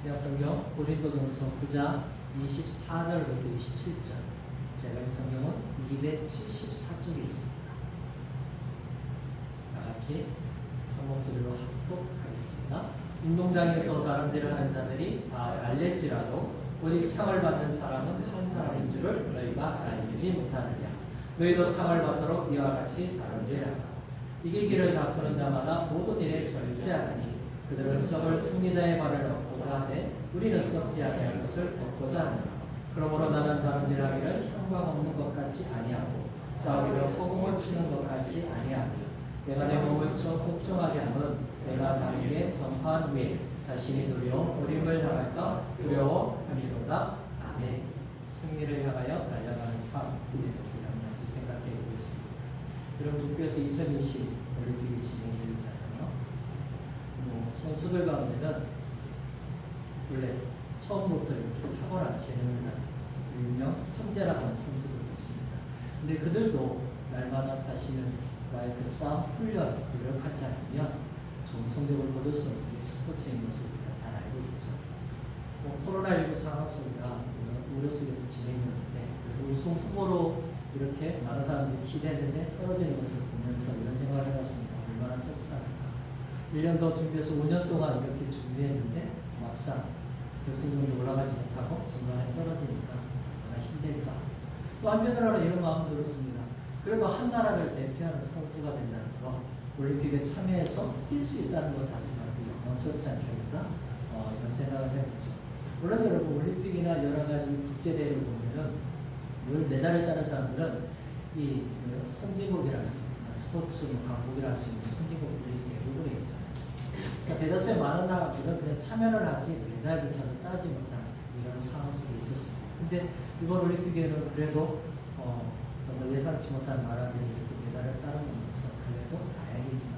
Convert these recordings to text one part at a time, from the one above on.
신약성경 고린도전서 9장 24절부터 27절. 제가 이 성경은 274쪽에 있습니다. 다 같이 한 목소리로 합독하겠습니다. 운동장에서 다람쥐를 하는 자들이 다 알릴지라도 오직 상을 받는 사람은 한 사람인 줄을 너희가 알지 못하느냐. 너희도 상을 받도록 이와 같이 다람쥐를 하라. 이기기를 다투는 자마다 모든 일에 절제하니 그들은 썩을 승리자의 발을 얻고자 하되 우리는 썩지 아니할 것을 얻고자 하느라. 그러므로 나는 다람쥐를 하기를 향방 없는 것 같이 아니하고 싸우기를 허공을 치는 것 같이 아니하며 내가 내 몸을 걱정하게 함은 내가 남에게 전파한 후에 자신이 두려운 어림을 당할까 두려워함이로다. 아멘. 승리를 향하여 달려가는 삶, 우리의 것을 같이 생각해 보겠습니다. 여러분, 도쿄에서 2020 올림픽이 진행되잖아요. 선수들 가운데는 원래 처음부터 이렇게 탁월한 재능을 가진 일명 천재라고 하는 선수들도 있습니다. 근데 그들도 날마다 자신과의 그 싸움 훈련, 노력하지 않으면 좋은 성적을 거둘 수 없는 스포츠인 것을 우리가 잘 알고 있죠. 코로나19 상황 속이라 우려 속에서 진행되는데 우승 후보로 이렇게 많은 사람들이 기대했는데 떨어지는 것을 보면서 이런 생각을 해봤습니다. 얼마나 속상할까. 1년 더 준비해서 5년 동안 이렇게 준비했는데 막상 결승전도 올라가지 못하고 중간에 떨어지니까 얼마나 힘들까. 또 한편으로는 이런 마음도 들었습니다. 그래도 한 나라를 대표하는 선수가 된다는 거, 올림픽에 참여해서 뛸 수 있다는 것 자체가 영광스럽지 않겠는가? 이런 생각을 해보죠. 물론 여러분, 올림픽이나 여러 가지 국제대회를 보면은 늘 메달을 따는 사람들은 이 선진국이라 할 수 있는 스포츠 강국이라 할 수 있는 선진국들이 대부분에 있잖아요. 그러니까 대다수의 많은 나라들은 그냥 참여를 하지 메달조차도 따지 못하는 이런 상황 속에 있었습니다. 근데 이번 올림픽에는 그래도 정말 예상치 못한 나라들이 이렇게 메달을 따는 것은 그래도 다행입니다.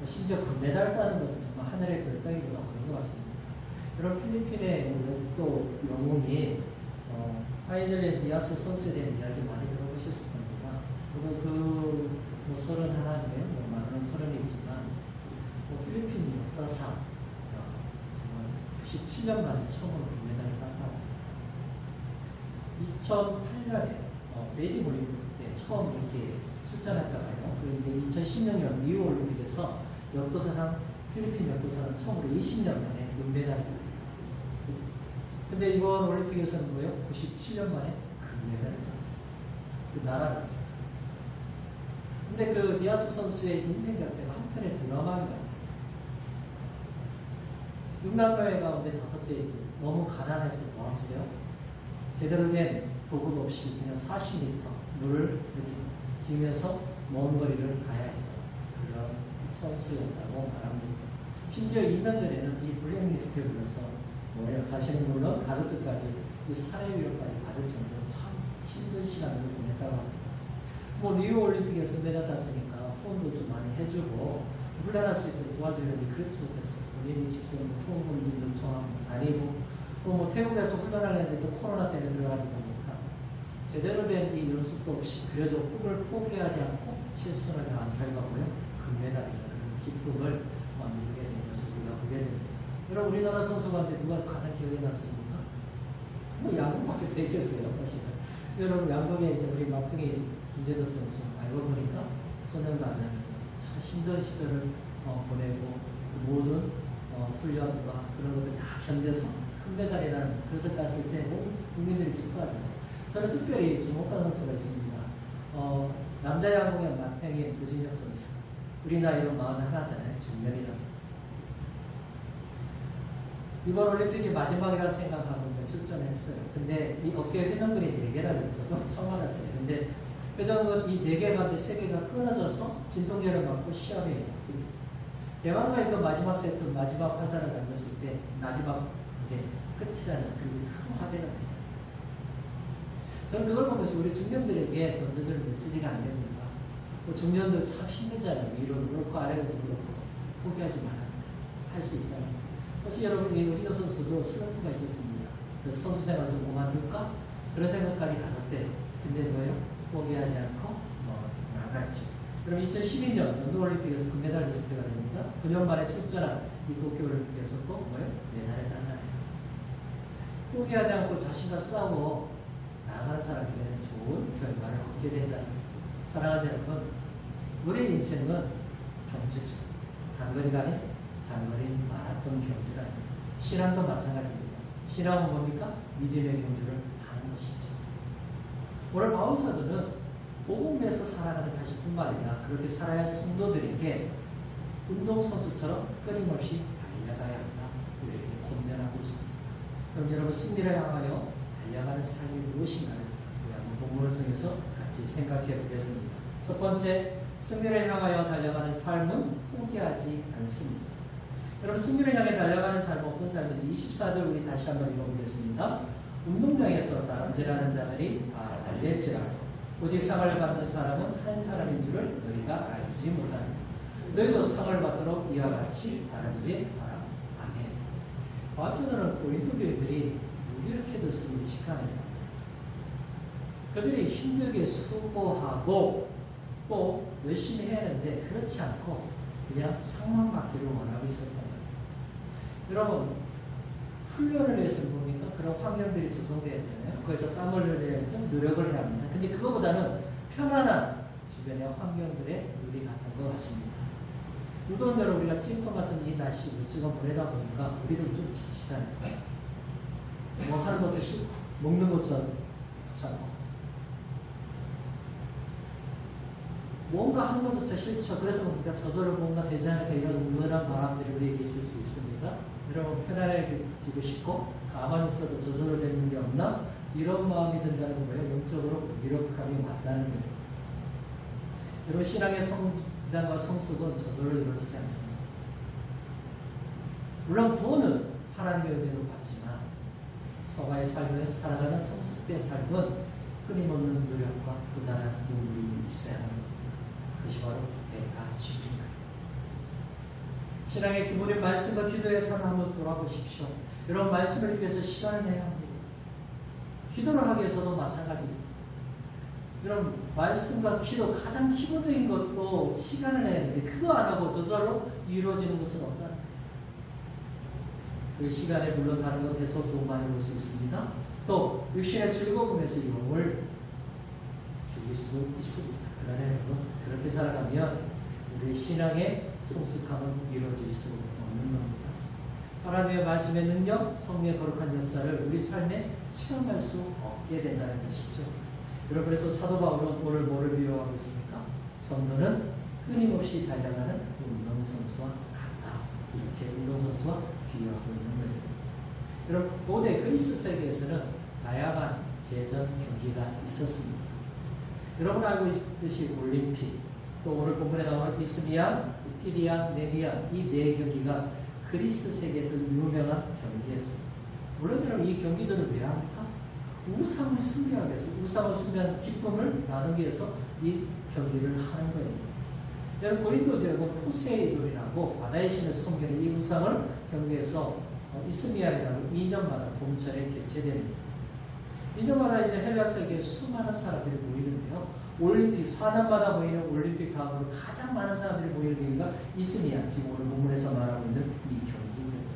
심지어 그 메달을 따는 것은 정말 하늘의 별따기보다 그런 것 같습니다. 여러분, 필리핀의 또 영웅이 파이들의 디아스 선수에 대한 이야기 많이 들어보셨을 겁니다. 그리고 31명, 많은 30이 있지만 필리핀 역사상 정말 97년 만에 처음으로 금메달을 땄다고 합니다. 2008년에 베이징 올림픽 때 처음 이렇게 출전했다가요. 그리고 2010년 리우 올림픽에서 역도사상 필리핀 역도사는 처음으로 20년 만에 은메달을 땄습니다. 근데 이번 올림픽에서는 뭐예요? 97년 만에 금메달을 땄어요. 그 나라 자체. 근데 그 디아스 선수의 인생 자체가 한편의 드라마 같아요. 6남매 가운데 5째 너무 가난해서 뭐 하겠어요? 제대로 된 도구도 없이 그냥 40m 물을 이렇게 지면서 먼 거리를 가야 했던 그런 선수였다고 말합니다. 심지어 2년 전에는 이 블랙리스트에 불러서 자신은 물론 가족들까지 이 살해 위협까지 받을 정도로 참 힘든 시간을 보냈다고 합니다. 리우 올림픽에서 메달 땄으니까 후원도 좀 많이 해주고 훈련할 수 있도록 도와주려니 그렇지 못했어요. 본인이 직접 후원금도 요청하고 다니고 또 태국에서 훈련하려는데 또 코로나 때문에 들어가지도 못하고 제대로 된 이 연습도 없이 그래도 꿈을 포기하지 않고 최선을 다한 결과고요. 금메달이라는 기쁨을 누리게 된 것을 우리가 보게 됩니다. 여러분, 우리나라 선수 가운데 누가 가장 기억에 남습니까? 야구밖에 더 있겠어요, 사실은. 여러분, 야구에 이제 우리 막둥이 김재석 선수 알고 보니까 소년가장 참 힘든 시절을 보내고 그 모든 훈련과 그런 것들 다 견뎌서 금메달이라는 그것을 땄을 때 국민들이 기뻐하잖아요. 저는 특별히 주목하는 선수가 있습니다. 남자 야구의 마탱이 조진혁 선수. 우리 나이로 41잖아요. 중년이라고. 이번 올림픽이 마지막이라 생각하고 출전을 했어요. 근데 이 어깨에 회전근이 4개라고 저도 처음 알았어요. 근데 회전근 이 4개 가운데 3개가 끊어져서 진통제를 맞고 시합에 대만과의 그 마지막 세트, 마지막 화살을 던졌을 때 마지막 끝이라는 그 큰 화제가 되잖아요. 저는 그걸 보면서 우리 중년들에게 던져줄 메시지가 안 됩니까? 중년들 참 힘들잖아요. 위로도 그렇고 아래로도 그렇고 포기하지 말아야 할 수 있다는 거. 사실 여러분, 우리도 선수도 슬럼프가 있었습니다. 그래서 선수 생활 좀 그만둘까? 그런 생각까지 가졌대. 근데 뭐예요? 포기하지 않고 나갔죠. 그럼 2012년 런던올림픽에서 금메달 리스트가 됩니다. 9년 만에 출전한 이 도쿄올림픽에서 또 뭐예요? 메달을 딴 사람이에요. 포기하지 않고 자신과 싸워 나아가는 사람에게는 좋은 결과를 얻게 된다는 거예요. 사랑하는 여러분, 우리 인생은 경주죠. 단거리가 아닌 장거리 마라톤 경주가 아니에요. 신앙도 마찬가지입니다. 신앙은 뭡니까? 믿음의 경주를 하는 것이죠. 오늘 바울 사도는 복음에서 살아가는 자신뿐만 아니라 그렇게 살아야 할 성도들에게 운동선수처럼 끊임없이 달려가야 한다. 우리에게 권면하고 있습니다. 그럼 여러분, 승리를 향하여 달려가는 삶이 무엇인가를 우리 한번 본문을 통해서 같이 생각해 보겠습니다. 첫 번째, 승리를 향하여 달려가는 삶은 포기하지 않습니다. 여러분, 승리를 향해 달려가는 삶은 어떤 삶인지 24절 우리 다시 한번 읽어보겠습니다. 운동장에서 다름질하는 자들이 다 달릴지라도 오직 상을 받는 사람은 한 사람인 줄을 너희가 알지 못하느냐. 너희도 상을 받도록 이와 같이 다름질 하라. 아멘. 바울은 고린도 교인들이 무기력해도 쓰는 직함입니다. 그들이 힘들게 수고하고 또 열심히 해야 하는데 그렇지 않고 그냥 상만 받기를 원하고 있었단 말이에요. 여러분, 훈련을 위해서 뭡니까? 그런 환경들이 조성되어 있잖아요. 거기서 땀을 흘려야죠. 노력을 해야 합니다. 근데 그거보다는 편안한 주변의 환경들에 눈이 갔던 것 같습니다. 무더운 대로 우리가 찜통 같은 이 날씨 일주가 보내다 보니까 우리도 좀 지치잖아요. 뭐 하는 것도 싫고 먹는 것도 좋잖고 뭔가 하는 것조차 싫죠. 그래서 우리가 저절로 뭔가 되지 않을까 이런 은근한 마음들이 우리에게 있을 수 있습니다. 여러분, 편안해지고 싶고 가만히 있어도 저절로 되는 게 없나? 이런 마음이 든다는 거예요. 영적으로 무기력함이 왔다는 거예요. 여러분, 신앙의 성장과 성숙은 저절로 이루어지지 않습니다. 물론 구원은 하나님의 은혜로 받지만 서가의 삶을 살아가는 성숙된 삶은 끊임없는 노력과 부단한努力이 있어야 합니다. 그것이 바로 내가 주인입니다. 신앙의 기본인 말씀과 기도의 삶을 한번 돌아보십시오. 여러분, 말씀을 위해서 시간을 내야 합니다. 기도를 하기 위해서도 마찬가지입니다. 여러분, 말씀과 기도 가장 기본적인 것도 시간을 내야 하는데 그거 안 하고 저절로 이루어지는 것은 없다는 거예요. 그 시간에 물론 다른 것에서 돈 많이 벌 수 있습니다. 또 육신의 즐거움에서 영을 즐길 수도 있습니다. 그러나 여러분, 그렇게 살아가면 우리의 신앙의 성숙함은 이루어질 수 없는 겁니다. 하나님의 말씀의 능력, 성령의 거룩한 역사를 우리 삶에 체험할 수 없게 된다는 것이죠. 여러분, 그래서 사도 바울은 오늘 뭐를 비유하고 있습니까? 성도는 끊임없이 달려가는 운동선수와 같다. 이렇게 운동선수와 비유하고 있는 거예요. 여러분, 고대 그리스 세계에서는 다양한 제전 경기가 있었습니다. 여러분 알고 있듯이 올림픽, 또 오늘 본문에 나오는 이스미안, 피리안, 네미안 이 네 경기가 그리스 세계에서 유명한 경기였습니다. 물론 여러분, 이 경기들을 왜 합니까? 우상을 숭배하기 위해서, 우상을 숭배하는 기쁨을 나누기 위해서 이 경기를 하는 거예요. 여러분, 고린도 여러분 포세이돈이라고 바다의 신을 섬기는 이 우상을 경기에서 이스미안이라고 2년마다 봄철에 개최됩니다. 2년마다 이제 헬라 세계에 수많은 사람들이 모이는데요. 올림픽 4년마다 모이는 올림픽 다음으로 가장 많은 사람들이 모이는 경기가 이스미안, 지금 오늘 본문에서 말하고 있는 이 경기입니다.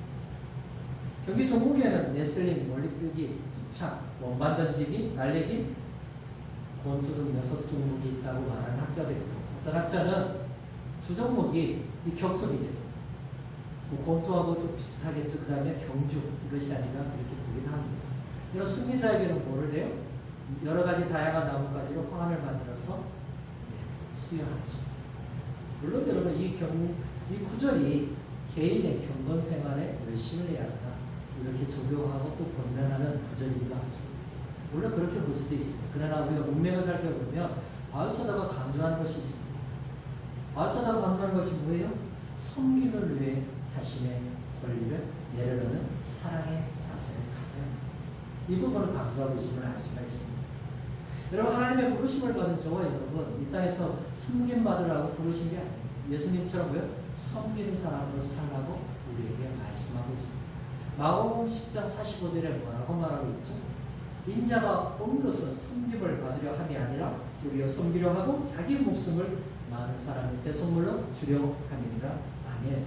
경기 종목에는 레슬링, 멀리뛰기, 부착, 원반 던지기, 달리기, 권투 등 6종목이 있다고 말하는 학자도 있고, 어떤 학자는 두 종목이 이 격투기입니다. 뭐 권투하고 또 비슷하겠죠. 그 다음에 경주, 이것이 아니라 그렇게 보기도 합니다. 이런 승리자에게는 뭐를 해요? 여러 가지 다양한 나뭇가지로 화환을 만들어서 수여하죠. 물론 여러분, 이 구절이 개인의 경건 생활에 열심을 해야 한다. 이렇게 적용하고 또 권면하는 구절이기도 하죠. 물론 그렇게 볼 수도 있습니다. 그러나 우리가 문맥을 살펴보면 바울 사도가 강조하는 것이 있습니다. 바울 사도가 강조하는 것이 뭐예요? 섬김을 위해 자신의 권리를 내려놓는 사랑의 자세를 가져야 합니다. 이 부분을 강조하고 있음을 알 수가 있습니다. 여러분, 하나님의 부르심을 받은 저와 여러분, 이 땅에서 섬김 받으라고 부르신 게 아니에요. 예수님처럼 뭐요? 섬기는 사람으로 살라고 우리에게 말씀하고 있습니다. 마가복음 10장 45절에 뭐라고 말하고 있죠? 인자가 온 것은 섬김을 받으려 함이 아니라 우리가 섬기려 하고 자기 목숨을 많은 사람한테 선물로 주려 함이니라. 아멘.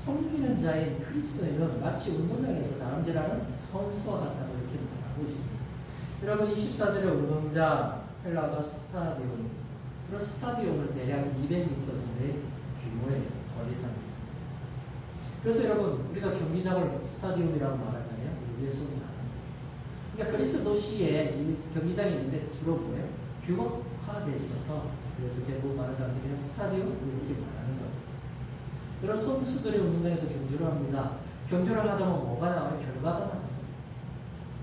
섬기는 자인 그리스도인은 마치 운동장에서 다람쥐라는 선수와 같다고 이렇게 말하고 있습니다. 여러분 24절의 운동장 헬라가 스타디온, 그런 스타디온은 대략 200m 정도의 규모의 거리상입니다. 그래서 여러분 우리가 경기장을 스타디움이라고 말하잖아요. 위에서 보면 그러니까 그리스 도시에 이 경기장이 있는데 주로 뭐예요? 규격화되어 있어서 그래서 대부분 많은 사람들이 스타디움 이렇게 말하는 거예요. 여러 선수들이 운동장에서 경주를 합니다. 경주를 하다 보면 뭐가 나와요? 결과가 나왔어요.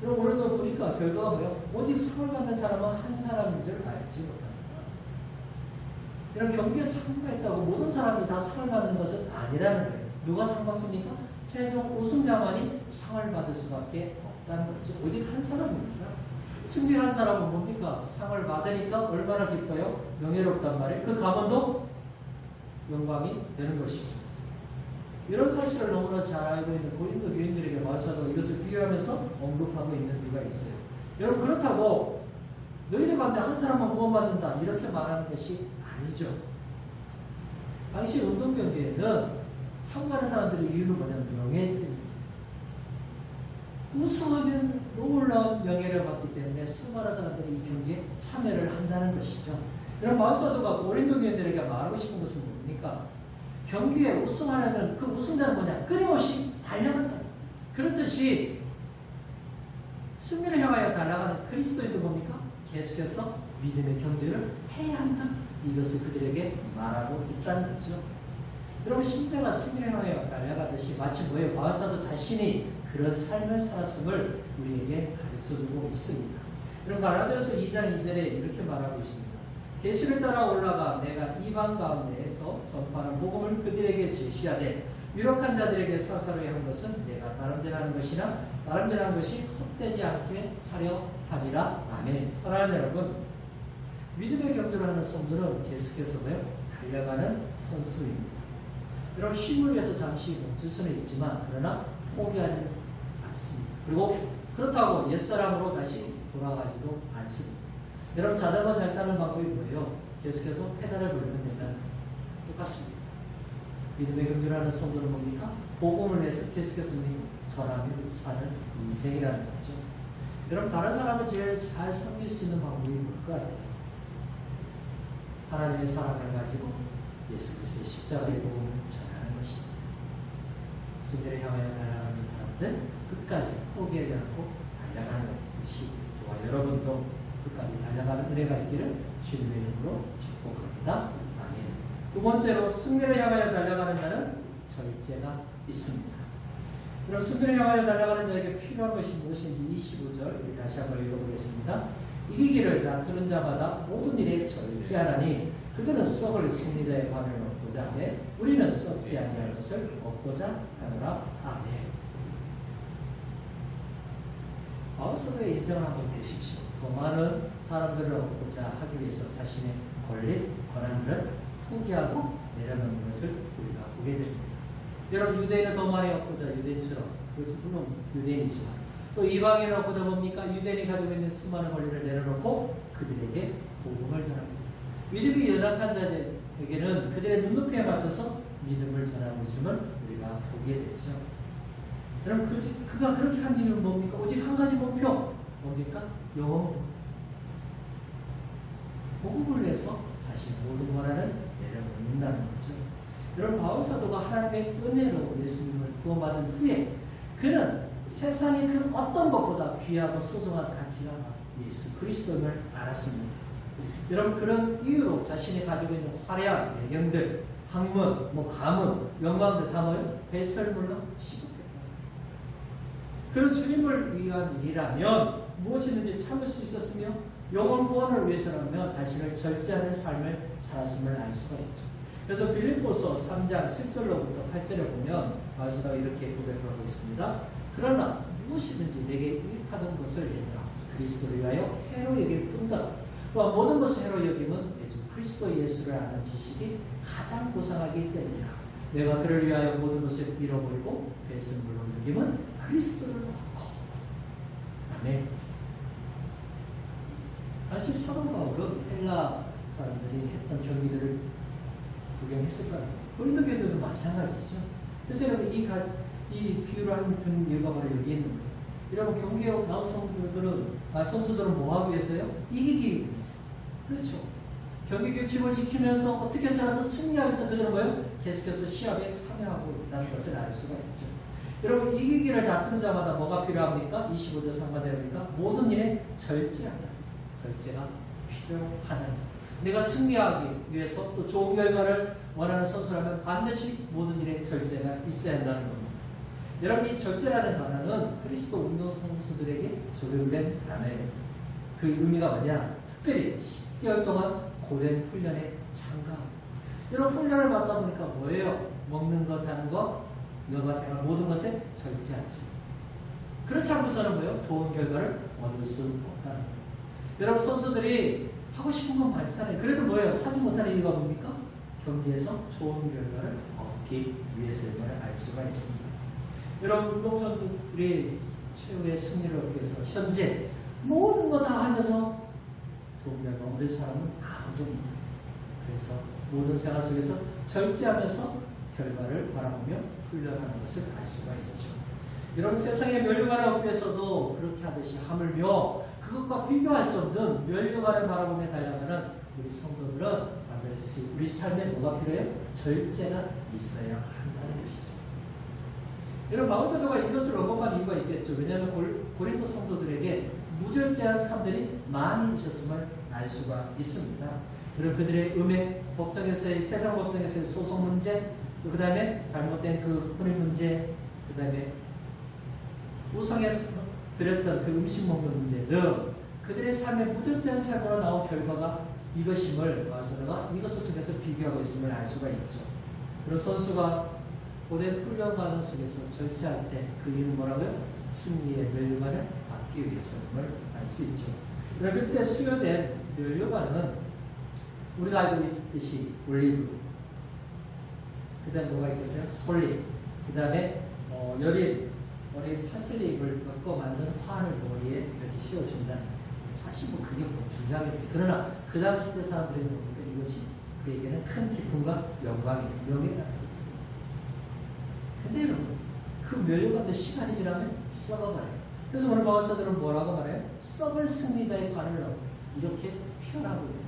여러분 오늘도 보니까 결과가 뭐예요? 오직 상을 받는 사람은 한 사람인 줄 알지 못합니다. 이런 경기에 참가했다고 모든 사람이 다 상을 받는 것은 아니라는 거예요. 누가 상 받습니까? 최종 우승자만이 상을 받을 수밖에 없다는 거죠. 오직 한 사람입니다. 승리한 사람은 뭡니까? 상을 받으니까 얼마나 기뻐요? 명예롭단 말이에요. 그 가문도 영광이 되는 것이죠. 이런 사실을 너무나 잘 알고 있는 고린도 교인들에게 마사도 이것을 비유하면서 언급하고 있는 이유가 있어요. 여러분 그렇다고 너희들 가운데 한 사람만 구원받는다 이렇게 말하는 것이 아니죠. 당시 운동 경기에는 참가하는 사람들의 이유는 뭐냐면 명예 때문입니다. 우승하면 놀라운 명예를 받기 때문에 수많은 사람들이 이 경기에 참여를 한다는 것이죠. 이런 마사도가 고린도 교인들에게 말하고 싶은 것은 뭡니까? 경기에 우승하려면 그 우승자는 뭐냐? 끊임없이 달려간다. 그렇듯이 승리를 향하여 달려가는 그리스도인도 뭡니까? 계속해서 믿음의 경주를 해야 한다. 이것을 그들에게 말하고 있다는 거죠. 여러분 신자가 승리를 향하여 달려가듯이 마치 뭐예요? 바울사도 자신이 그런 삶을 살았음을 우리에게 가르쳐주고 있습니다. 여러분 갈라디아서 2장 2절에 이렇게 말하고 있습니다. 계시를 따라 올라가 내가 이방 가운데에서 전파하는 복음을 그들에게 제시하되 유력한 자들에게 사사로이 한 것은 내가 다름질하는 것이나 다름질하는 것이 헛되지 않게 하려 함이라. 아멘. 사랑하는 여러분, 믿음의 경주를 하는 성도는 계속해서 달려가는 선수입니다. 여러분 쉼을 위해서 잠시 멈출 수는 있지만 그러나 포기하지 않습니다. 그리고 그렇다고 옛사람으로 다시 돌아가지도 않습니다. 여러분 자전거 잘 타는 방법이 뭐예요? 계속해서 페달을 돌리면 된다는 거예요. 똑같습니다. 믿음의 경주를 하는 성도는 뭡니까? 복음을 위해서 계속해서 전하며 사는 인생이라는 거죠. 여러분 다른 사람을 제일 잘 섬길 수 있는 방법이 뭘 것 같아요? 하나님의 사랑을 가지고 예수 그리스도의 십자가의 복음을 전하는 것입니다. 승리를 향하여 달려가는 사람들 끝까지 포기하지 않고 달려가는 것이 저와 여러분도 끝까지 달려가는 은혜가 있기를 주님의 이름으로 축복합니다. 아멘. 두 번째로 승리를 향하여 달려가는 자는 절제가 있습니다. 그럼 승리를 향하여 달려가는 자에게 필요한 것이 무엇인지 25절 다시 한번 읽어보겠습니다. 이기기를 다투는 자마다 모든 일에 절제하라니 그들은 썩을 승리자의 관을 얻고자 하되 우리는 썩지 아니할 것을 얻고자 하노라. 아멘. 바울사도의 인생을 한번 보십시오. 더 많은 사람들을 얻고자 하기 위해서 자신의 권리, 권한들을 포기하고 내려놓는 것을 우리가 보게 됩니다. 여러분 유대인을 더 많이 얻고자 유대인처럼, 물론 유대인이지만 또 이방인을 얻고자 뭡니까? 유대인이 가지고 있는 수많은 권리를 내려놓고 그들에게 복음을 전합니다. 믿음이 연약한 자들에게는 그들의 눈높이에 맞춰서 믿음을 전하고 있음을 우리가 보게 되죠. 여러분 그가 그렇게 한 이유는 뭡니까? 오직 한 가지 목표 뭡니까? 영혼 복음을 위해서 자신의 모든 권한을 내려놓는다는 거죠. 여러분 바울사도가 하나님의 은혜로 예수님을 구원받은 후에 그는 세상의 그 어떤 것보다 귀하고 소중한 가치가 예수 그리스도임을 알았습니다. 여러분 그런 이유로 자신이 가지고 있는 화려한 배경들, 학문, 가문, 영광들 다 뭐예요? 배설물로 취급했다. 그런 주님을 위한 일이라면 무엇이든지 참을 수 있었으며 영혼 구원을 위해서라면 자신을 절제하는 삶을 살았음을 알 수가 있죠. 그래서 빌립보서 3장 10절로부터 8절에 보면 바울사도가 이렇게 고백하고 있습니다. 그러나 무엇이든지 내게 유익하던 것을 내가 그리스도를 위하여 해로 여길 뿐더러 또한 모든 것을 해로 여김은 예수 그리스도 예수를 아는 지식이 가장 고상하기 때문이라. 내가 그를 위하여 모든 것을 잃어버리고 배설물로 여김은 그리스도를 얻고. 아멘. 사실 사도 바울은 헬라 사람들이 했던 경기들을 구경했을 거예요. 고린도 교인들도 마찬가지죠. 그래서 여러분 이 비유를 든 이유가 바로 여기 있는 거예요. 여러분 경기에 나온 선수들은 뭐 하기 위해서요? 이기기 위해서. 그렇죠. 경기 규칙을 지키면서 어떻게 해서라도 승리하기 위해서 그들은 뭐예요? 계속해서 시합에 참여하고 있다는 것을 알 수가 있죠. 여러분 이기기를 다투는 자마다 뭐가 필요합니까? 25절 상반되니까 모든 일에 절제하다. 절제가 필요하다. 내가 승리하기 위해서 또 좋은 결과를 원하는 선수라면 반드시 모든 일에 절제가 있어야 한다는 겁니다. 여러분 이 절제라는 단어는 그리스도 운동 선수들에게 적용된 단어예요. 그 의미가 뭐냐? 특별히 10개월 동안 고된 훈련에 참가합니다. 이런 훈련을 받다 보니까 뭐예요? 먹는 거, 자는 거, 여가생활 모든 것에 절제하죠. 그렇지 않고서는 뭐예요? 좋은 결과를 얻을 수 없다는 거예요. 여러분 선수들이 하고 싶은 건 많잖아요. 그래도 뭐예요? 하지 못하는 이유가 뭡니까? 경기에서 좋은 결과를 얻기 위해서임을 알 수가 있습니다. 여러분 운동선수들이 최후의 승리를 얻기 위해서 현재 모든 거 다 하면서 좋은 결과 얻을 사람은 아무도 없습니다. 그래서 모든 생활 속에서 절제하면서 결과를 바라보며 훈련하는 것을 알 수가 있죠. 여러분 세상의 면류관을 얻기 위해서도 그렇게 하듯이 하물며 그것과 비교할 수 없는 면류관을 바라보며 달려가는 우리 성도들은 반드시 우리 삶에 뭐가 필요해요? 절제가 있어야 한다는 것이죠. 여러분 바울사도가 이것을 언급한 이유가 있겠죠. 왜냐하면 고린도 성도들에게 무절제한 사람들이 많이 있었음을 알 수가 있습니다. 그리고 그들의 음행, 법정에서의 세상 법정에서의 소송 문제, 또 그 다음에 잘못된 그 혼인 문제, 그 다음에 우상에서 드렸던 그 음식 먹는 문제 등 그들의 삶에 무절제한 삶으로 나온 결과가 이것임을 바울사도가 이것을 통해서 비교하고 있음을 알 수가 있죠. 그런 선수가 고된 훈련 과정 속에서 절제할 때 그 이유는 뭐라고요? 승리의 면류관을 받기 위해서임을 알 수 있죠. 그때 수여된 면류관은 우리가 알고 있듯이 올리브, 그 다음에 뭐가 있겠어요? 솔잎, 그 다음에 어린 파슬리를 넣고 만든 화를 머리에 이렇게 씌워준다는 거예요. 사실 뭐 그게 뭐 중요하겠어요. 그러나 그 당시 때 사람들이 보니까 이것이 그에게는 큰 기쁨과 영광이에요. 명예가. 근데 여러분 그 면류관도 시간이 지나면 썩어버려요. 그래서 오늘 바울사도는 뭐라고 말해요? 썩을 승리자의 관을 이렇게 표현하고 있는 거예요.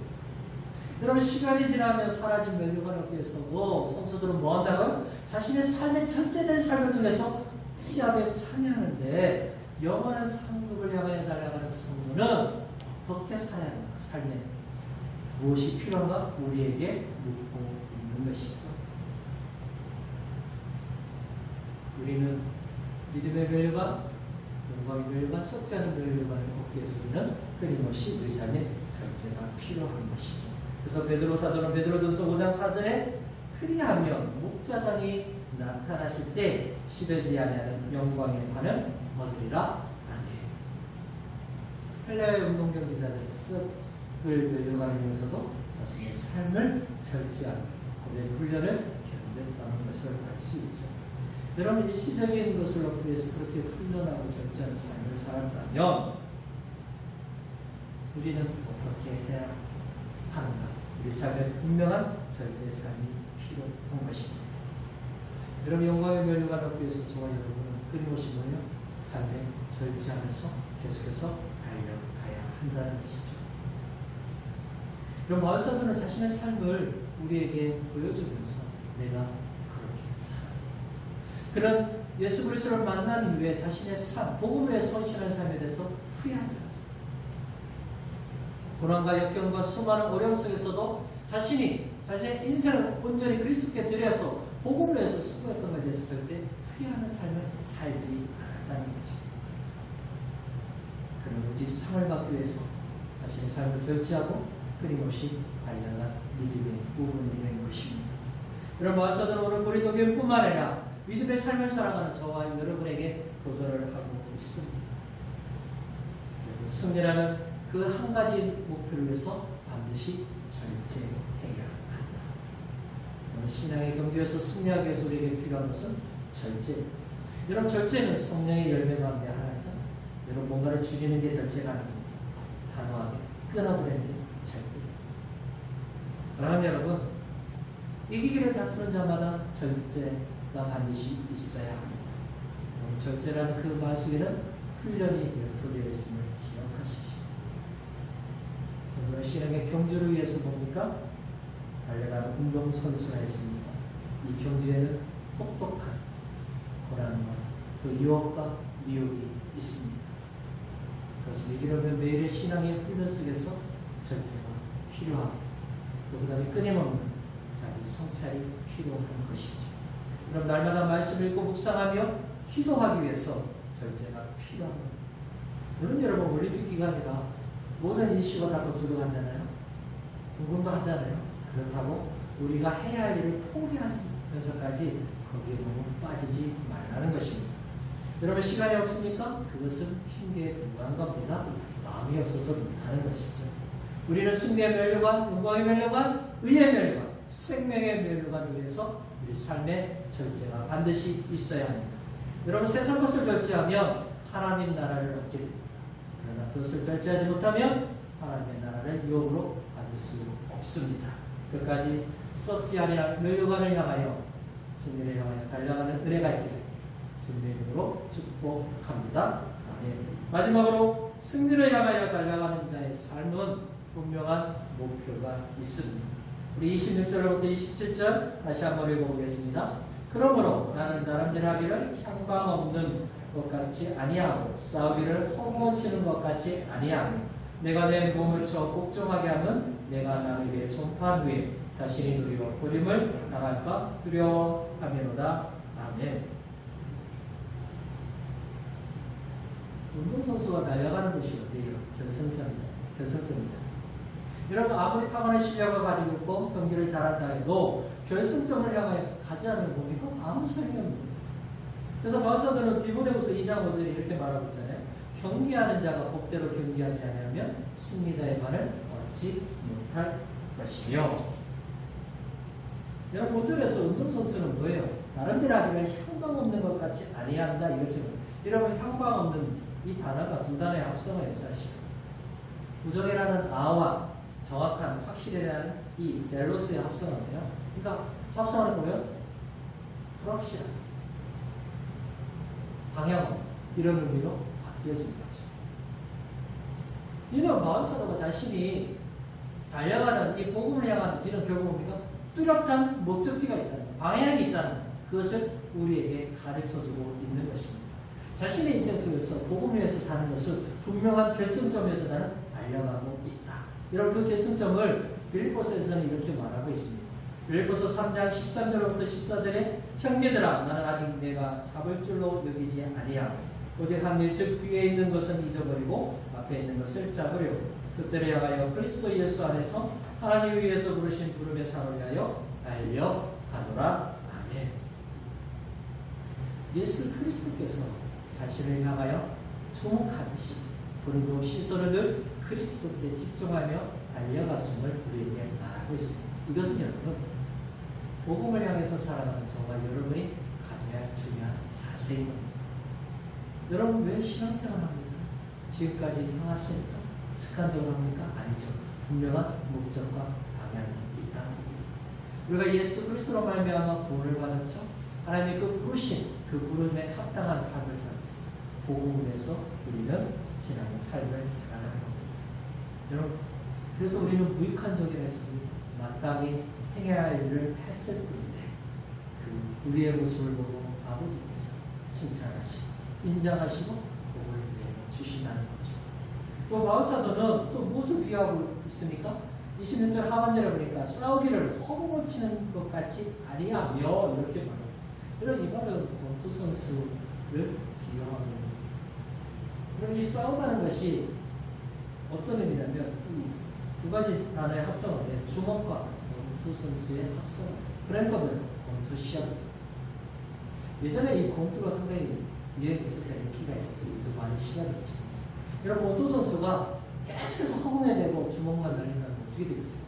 여러분 시간이 지나면 사라진 면류관을 얻기 위해서도 성도들은 뭐 한다고요? 자신의 삶의 절제된 삶을 통해서 시합에 참여하는데 영원한 상급을 향하여 달려가는 성도는 어떻게 살아야 하는가? 삶에 무엇이 필요한가? 우리에게 묻고 있는 것이죠. 우리는 믿음의 면류관, 영광의 면류관, 썩지 않은 면류관을 얻기 위해서 우리는 끊임없이 우리 삶에 절제가 필요한 것이죠. 그래서 베드로 사도는 베드로전서 5장 4절에 그리하면 목자장이 나타나실 때 시들지 아니하는 영광의 관을 얻으리라. 아멘. 헬라의 운동 경기자들 썩을 면류관을 위해서도 자신의 삶을 절제하는 고된 훈련을 견뎠다는 것을 알 수 있죠. 여러분 일시적인 것을 얻기 위해서 그렇게 훈련하고 절제하는 삶을 살았다면 우리는 어떻게 해야 하는가? 우리 삶에 분명한 절제 삶이 필요한 것입니다. 여러분 영광의 면류관을 얻기 위해서 저와 여러분은 끊임없이 뭐예요? 삶에 절제하면서 계속해서 달려가야 한다는 것이죠. 여러분 바울사도는 자신의 삶을 우리에게 보여주면서 내가 그런 예수 그리스도를 만난 이후에 자신의 삶, 복음을 위해 헌신하는 삶에 대해서 후회하지 않았습니다. 고난과 역경과 수많은 어려움 속에서도 자신의 인생을 온전히 그리스도께 드려서 복음을 위해서 수고했던 것에 대해서 절대 후회하는 삶을 살지 않았다는 거죠. 그는 오직 상을 받기 위해서 자신의 삶을 절제하고 끊임없이 달려간 믿음의 부분이 된 것입니다. 여러분 바울사도는 오늘 고린도 교회뿐만 아니라 믿음의 삶을 살아가는 저와 여러분에게 도전을 하고 있습니다. 승리라는 그 한 가지 목표를 위해서 반드시 절제해야 한다. 오늘 신앙의 경주에서 승리하기 위해서 우리에게 필요한 것은 절제입니다. 여러분 절제는 성령의 열매 가운데 하나죠. 여러분 뭔가를 죽이는 게 절제가 아닙니다. 단호하게 끊어버리는 게 절제입니다. 사랑하는 여러분, 이기기를 다투는 자마다 절제해야 반드시 있어야 합니다. 절제라는 그 말 속에는 훈련이 포함되어 있음을 기억하십시오. 저는 신앙의 경주를 위해서 봅니까? 달려가는 운동선수가 있습니다. 이 경주에는 혹독한 고난과 또 유혹과 미혹이 있습니다. 그래서 이기려면 매일의 신앙의 훈련 속에서 절제가 필요하고 또 그 다음에 끊임없는 자기 성찰이 필요한 것이죠. 그럼 날마다 말씀을 읽고 묵상하며 기도하기 위해서 절제가 필요합니다. 물론 여러분 올림픽 기간이라 모든 이슈가 다 거두려 하잖아요. 궁금도 하잖아요. 그렇다고 우리가 해야 할 일을 포기하면서까지 거기에 너무 빠지지 말라는 것입니다. 여러분 시간이 없으니까 그것은 핑계에 불과한 겁니다. 마음이 없어서 못하는 것이죠. 우리는 승리의 멸류관, 영광의 멸류관, 의의 멸류관, 생명의 멸류관을 위해서 우리 삶의 절제가 반드시 있어야 합니다. 여러분 세상 것을 절제하면 하나님 나라를 얻게 됩니다. 그러나 그것을 절제하지 못하면 하나님의 나라를 유혹으로 받을 수 없습니다. 끝까지 썩지 아니할 멸류관을 향하여 승리를 향하여 달려가는 은혜가 있기를 주님의 이름으로 축복합니다. 아멘. 마지막으로 승리를 향하여 달려가는 자의 삶은 분명한 목표가 있습니다. 우리 26절부터 27절 다시 한번 읽어보겠습니다. 그러므로 나는 다람질하기를 향방 없는 것 같이 아니하고 싸우기를 허공치는 것 같이 아니하며 내가 내 몸을 쳐 복종하게 하면 내가 남에게 전파한 후에 자신이 누리어 버림을 당할까 두려워하미로다. 아멘. 운동선수가 달려가는 것이 어디예요? 결승점이다. 여러분 아무리 타고난 실력을 가지고 있고 경기를 잘한다 해도 결승점을 향하여 가지 않는 뭡니까? 아무 소용이 없습니다. 그래서 바울사도는 디모데후서 2장 5절에 이렇게 말하고 있잖아요. 경기하는 자가 법대로 경기하지 않으면 승리자의 말을 얻지 못할 것이며. 여러분 본문에서 운동선수는 뭐예요? 나름대로 하기를 향방 없는 것 같이 아니한다 이렇게. 여러분 향방 없는 이 단어가 두 단어의 합성어예요 사실. 부정이라는 아와 정확한 확실이라는 이 델로스의 합성어인데요. 그러니까 합성어를 보면 불확실한 방향 이런 의미로 바뀌어진 거죠. 이는 바울사도가 자신이 달려가는 이 복음을 향한 길은 결국 뭡니까? 뚜렷한 목적지가 있다는 방향이 있다는 그것을 우리에게 가르쳐주고 있는 것입니다. 자신의 인생 속에서 복음을 위해서 사는 것은 분명한 결승점에서 나는 달려가고 있다. 여러분 그 결승점을 빌립보서에서는 이렇게 말하고 있습니다. 빌립보서 3장 13절부터 14절에 형제들아 나는 아직 내가 잡을 줄로 여기지 아니하고 오직 한 일 즉 뒤에 있는 것은 잊어버리고 앞에 있는 것을 잡으려고 그때를 향하여 그리스도 예수 안에서 하나님을 위해서 부르신 부름의 상을 위하여 달려가노라. 아멘. 예수 그리스도께서 자신을 향하여 주목하듯이 우리도 시선을 늘 그리스도께 집중하며 달려갔음을 우리에게 말하고 있습니다. 이것은 여러분 복음을 향해서 살아가는 저와 여러분이 가져야 할 중요한 자세입니다. 여러분 왜 신앙생활 합니까? 지금까지 해왔으니까 습관적으로 합니까? 아니죠. 분명한 목적과 방향이 있다는 겁니다. 우리가 예수 그리스도로 말미암아 구원을 받았죠. 하나님의 그 부르신 그 부름에 합당한 삶을 살기 위해서 복음에서 우리는 신앙의 삶을 살아가는 겁니다. 여러분 그래서 우리는 무익한 적이라 했습니다. 마땅히 행해야 할 일을 했을 뿐인데 그 우리의 모습을 보고 아버지께서 칭찬하시고 인정하시고 복을 주신다는 거죠. 또 바울사도는 또 무엇을 비유하고 있습니까? 26절 하반절에 보니까 싸우기를 허공을 치는 것 같이 아니하며 이렇게 말합니다. 이런 이 말은 권투 선수를 비유하고 있는 그럼 이 싸우다는 것이 어떤 의미냐면 이 두 가지 단어의 합성어인데 주먹과 권투 선수의 합성어. 그러니까 뭐예요? 권투 시합. 예전에 이 권투가 상당히 유행이 있었죠. 인기가 있었죠. 요즘 많이 시간이죠. 여러분 권투 선수가 계속해서 허공에 대고 주먹만 날린다면 어떻게 되겠어요?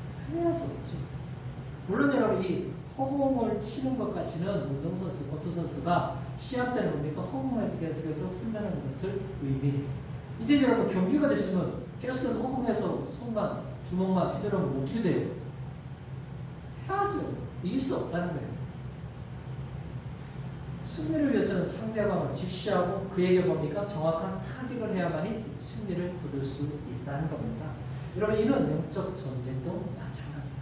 승리할 수 없죠. 물론 여러분 이 허공을 치는 것 같이는 운동선수, 권투 선수가 시합자를 뭡니까? 허공에서 계속해서 훈련하는 것을 의미해요. 이제 여러분 경기가 됐으면 계속해서 허공에서 손만, 주먹만 휘두르면 어떻게 돼요? 해야죠. 이길 수 없다는 거예요. 승리를 위해서는 상대방을 직시하고 그에게 뭡니까? 정확한 타격을 해야만이 승리를 거둘 수 있다는 겁니다. 여러분, 이는 영적 전쟁도 마찬가지입니다.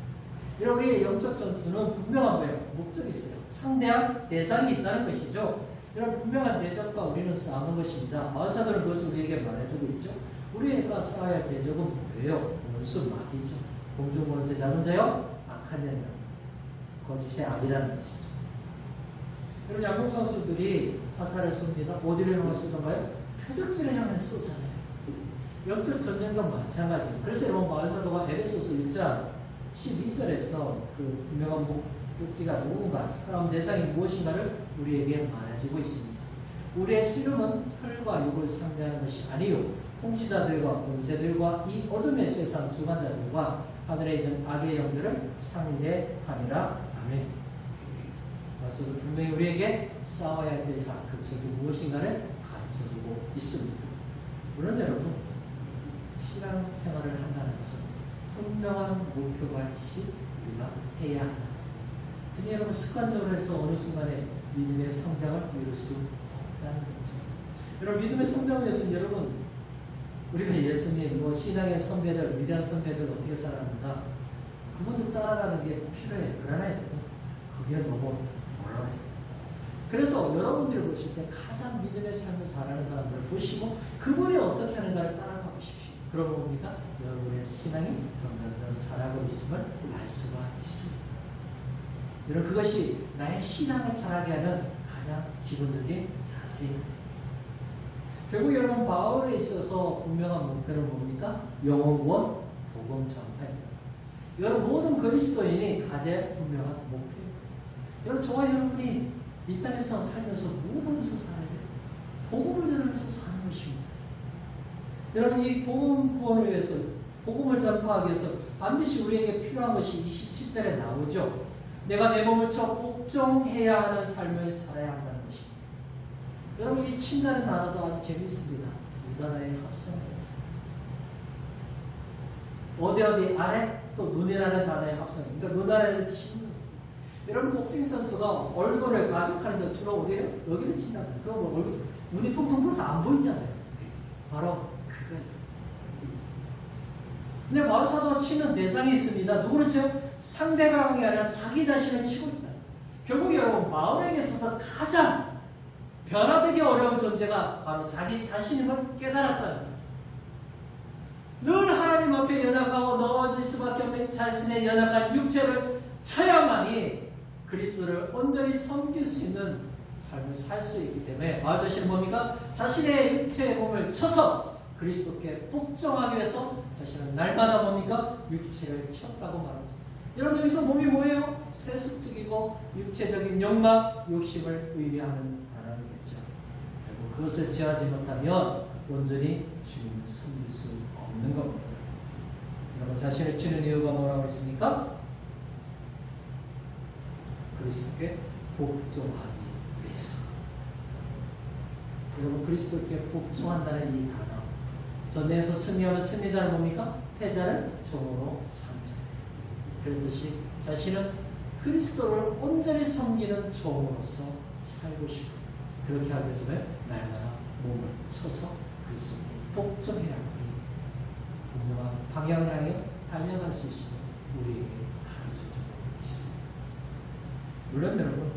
여러분, 우리의 영적 전투는 분명한 거예요. 목적이 있어요. 상대할 대상이 있다는 것이죠. 여러분, 분명한 대적과 우리는 싸우는 것입니다. 마을사들은 그것을 우리에게 말해주고 있죠. 우리가 싸워야 할 대적은 뭐예요? 원수 마귀죠. 공중 권세 잡은 자요, 악한 년이요, 거짓의 악이라는 것이죠. 여러분, 야구 선수들이 화살을 쏩니다. 어디를 향해 쏘던가요? 표적지를 향해 쏘잖아요. 영적 전쟁과 마찬가지입니다. 그래서 여러분, 마을사도가 에베소서 1장 12절에서 그 분명한 목적지가 누군가, 싸움 대상이 무엇인가를 우리에게 말해주고 있습니다. 우리의 씨름은 혈과 육을 상대하는 것이 아니요, 통치자들과 권세들과 이 어둠의 세상 주관자들과 하늘에 있는 악의 영들을 상대하니라. 아멘. 그래서 분명히 우리에게 싸워야 할 대상, 그 적이 무엇인가를 가르쳐주고 있습니다. 물론 여러분, 신앙생활을 한다는 것은 분명한 목표가 있이 우리가 해야 한다. 그냥 여러분, 습관적으로 해서 어느 순간에 믿음의 성장을 이룰 수 없다는 거죠. 여러분, 믿음의 성장을 위해서는 여러분, 우리가 예수님, 신앙의 선배들, 위대한 선배들 어떻게 살았는가, 그분들 따라가는 게 필요해요. 그러나 여러분, 그게 너무 몰라요. 그래서 여러분들이 보실 때 가장 믿음의 삶을 살아가는 사람들을 보시고 그분이 어떻게 하는가를 따라가고 싶어요. 그러고 보니까 여러분의 신앙이 점점 자라고 있음을 알 수가 있습니다. 여러분, 그것이 나의 신앙을 자라게 하는 가장 기본적인 자세입니다. 결국 여러분, 바울에 있어서 분명한 목표는 뭡니까? 영혼구원, 복음 전파입니다. 여러분, 모든 그리스도인이 가질 분명한 목표입니다. 여러분, 저와 여러분이 이 땅에서 살면서 무엇하면서 살아야 돼요? 복음을 전하면서 사는 것입니다. 여러분, 이 복음 구원을 위해서, 복음을 전파하기 위해서 반드시 우리에게 필요한 것이 27절에 나오죠. 내가 내 몸을 쳐 복종해야 하는 삶을 살아야 한다는 것입니다. 여러분, 이 친다는 단어도 아주 재밌습니다. 두 단어의 합성이에요. 어디 아래, 또 눈이라는 단어의 합성입니다. 그러니까 눈 아래를 치는. 여러분, 복싱 선수가 얼굴을 가격하는데 주로 어디에요? 여기를 친다고. 그럼 뭐 얼굴, 눈이 퉁퉁 불어서 안 보이잖아요. 바로 그거예요. 근데 마을사도가 치는 대상이 있습니다. 누구를 쳐요? 상대방이 아니라 자기 자신을 치고 있다. 결국 여러분, 바울에게 있어서 가장 변화되기 어려운 존재가 바로 자기 자신임을 깨달았다는 거예요. 늘 하나님 앞에 연약하고 넘어질 수밖에 없는 자신의 연약한 육체를 쳐야만이 그리스도를 온전히 섬길 수 있는 삶을 살 수 있기 때문에 바울 자신은 뭡니까? 자신의 육체의 몸을 쳐서 그리스도께 복종하기 위해서 자신은 날마다 뭡니까? 육체를 쳤다고 말합니다. 여러분, 여기서 몸이 뭐예요? 세속적이고 육체적인 욕망, 욕심을 의미하는 단어이겠죠. 그리고 그것을 제하지 못하면 온전히 주님을 섬길 수 없는 겁니다. 여러분, 자신을 치는 이유가 뭐라고 했습니까? 그리스도께 복종하기 위해서. 여러분, 그리스도께 복종한다는 이 단어, 전쟁에서 승리하면 승리자는 뭡니까? 패자를 종으로 삼자. 그렇듯이 자신은 그리스도를 온전히 섬기는 종으로서 살고 싶고, 그렇게 하기 위해서는 날마다 몸을 쳐서 그리스도께 복종해야 하니 분명한 방향을 향해 달려갈 수 있으면 우리에게 가르쳐주고 있습니다. 물론 여러분,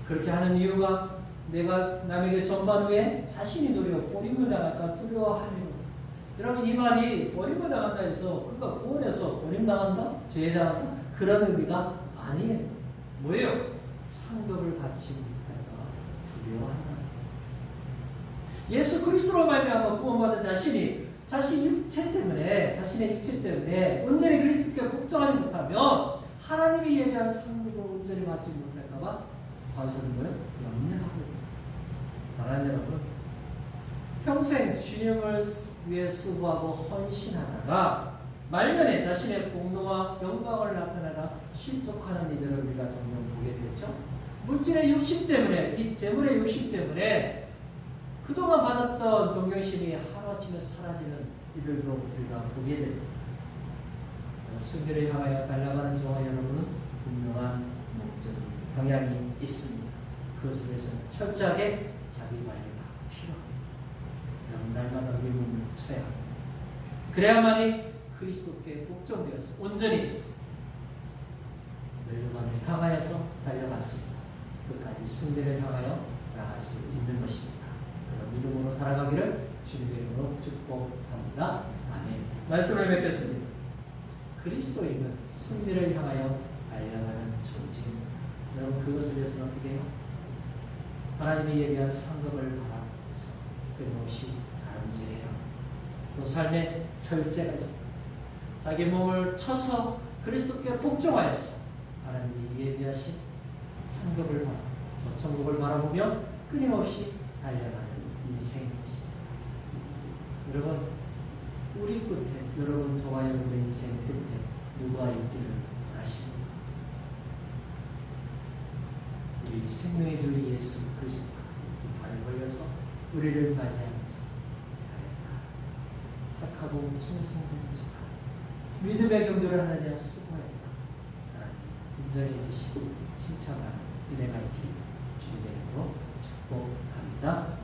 그렇게 하는 이유가 내가 남에게 전반 후에 자신이 도리어 버림을 당할까 두려워함이로다. 여러분, 이 말이 버림을 당한다 해서 그가 구원해서 버림당한다? 죄당한다? 그런 의미가 아니에요. 뭐예요? 상급을 받지 못할까 두려워한다. 예수 그리스도로 말미암아 구원받은 자신이 자신 육체 때문에, 자신의 육체 때문에 온전히 그리스도께 복종하지 못하면 하나님이 예비한 상급을 온전히 받지 못할까봐 바울사는 뭐예요? 염려하고 있다. 사랑하는 여러분, 평생 주님을 위해 수고하고 헌신하다가 말년에 자신의 공로와 영광을 나타내다 실족하는 이들을 우리가 종종 보게 되죠. 물질의 욕심 때문에, 이 재물의 욕심 때문에 그동안 받았던 존경심이 하루아침에 사라지는 이들도 우리가 보게 됩니다. 승리를 향하여 달려가는 저와 여러분은 분명한 목적, 방향이 있습니다. 그것을 위해서는 철저하게 자기 관리가 필요합니다. 여러분 날마다 믿음을 쳐야 합니다. 그래야만이 그리스도께 복종되어서 온전히 멸류관을 향하여서 달려갔습니다. 끝까지 승리를 향하여 나아갈 수 있는 것입니다. 그런 믿음으로 살아가기를 주님의 이름으로 축복합니다. 아멘. 말씀을 맺겠습니다. 그리스도인은 승리를 향하여 달려가는 존재입니다. 여러분 그것을 위해서는 어떻게 해요? 하나님이 예비한 상급을 바라보면서 끊임없이 다름질해야 합니다. 또 삶에 철제가 있습니다. 자기 몸을 쳐서 그리스도께 복종하여서 하나님이 예비하신 상급을 바라 저 천국을 바라보며 끊임없이 달려가는 인생인 것입니다. 여러분 우리 끝에 여러분 저와 여러분의 인생 끝에 누가 있기를 원하십니까? 우리 생명의 주 예수 그리스도가 발을 벌려서 우리를 맞이하면서 착하고 충성된 자가 믿음의 경도를 하느냐 수고하였다. 하나님 인정해 주시고 칭찬하는 은혜가 있기를 주님의 이름으로 축복합니다.